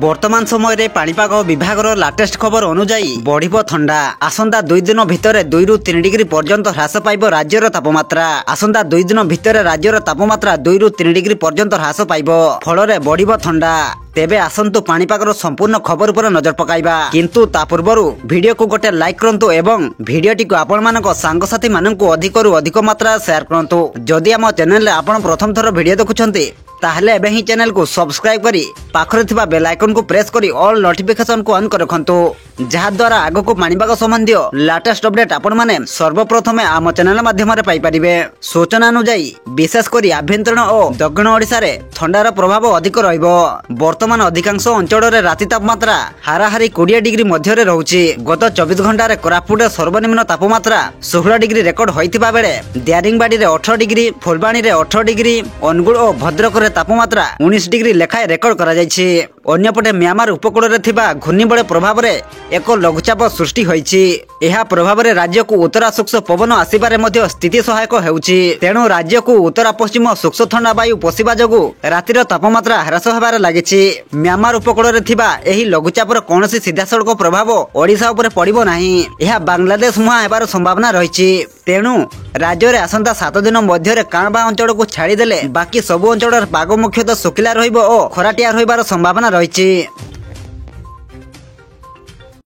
बर्तमान समय पाणीपाग विभाग लाटेस्ट खबर अनुजाई बढ़िब ठंडा। आसंता 2 दिन भितर 2 रु 3 डिग्री पर्यंत ह्रास पाइब राज्यर तापमात्रा। आसंता 2 दिन भितर राज्यर तापमात्रा 2 रु 3 डिग्री पर्यंत ह्रास पाइब फल बढ़िब ठंडा। तेबे आसंतु पाणीपागर संपूर्ण खबर पर नजर पकाइबा, किंतु ता पूर्वरु वीडियो को गोटे लाइक करंतु एवं वीडियोटी को आपण मानक सांगसाथी माननकु अधिकरु अधिक मात्रा शेयर करंतु। जदि आम चैनल रे आपण प्रथम थर वीडियो देखुछंती ताहले एबे ही चैनल को सब्सक्राइब करी पाखरे थिबा बेल आइकन को प्रेस करी ऑल नोटिफिकेशन को ऑन कर रखंतु, जहा द्वारा आगो को पाणीपाग संबंधी लेटेस्ट अपडेट आपण माने सर्वप्रथम आम चैनल माध्यम रे पाई परिबे। सूचना अनुसार विशेष करी आभ्यंतरण और दक्षिण ओडिशा रे ठंडार प्रभाव अधिक रहिबो। वर्तमान अधिकांश अंचल रे राति तापमात्रा हाराहारी 20 डिग्री मध्य रे रहउची। गत 24 घंटा रे कोरापुट सर्वनिम्न तापमात्रा 16 डिग्री रेकर्ड होइतिबा बेले दारिंगबाड़ी रे 18 डिग्री, फुलबाणी रे 18 डिग्री, अनुगुल और भद्रक रे तापमात्रा 19 डिग्री लेखाए रेकर्ड करा जायछि। अन्यपटे म्यांमार उपकूल रे थिबा घूर्णिबलय प्रभाव रे एक लघुचाप सृष्टि होइछि। एहा प्रभाव रे राज्य को उत्तरा शुष्क पवन आसिबारे मध्य स्थिति सहायक हेउछि। तेणु राज्य को उत्तरा पश्चिम शुष्क ठंडा वायु पशिबा जोगु रातिर तापमात्रा ह्रास हेबार लागिछि। म्यांमार उपकूल रे थिबा एही लघुचापर कोनोसी सीधासळख प्रभाव ओडिशा उपरे पड़िबो नाही। एहा बांग्लादेश मुहां हेबार संभावना रहिछि। तेणु राज्य रे आसंता 7 दिन मध्य रे काणबा अंचल को छाड़ी देले बाकी सब अंचल पाग मुख्यतः सुखिला रहिबो और खराटिया रहिबार संभावना रहिछि।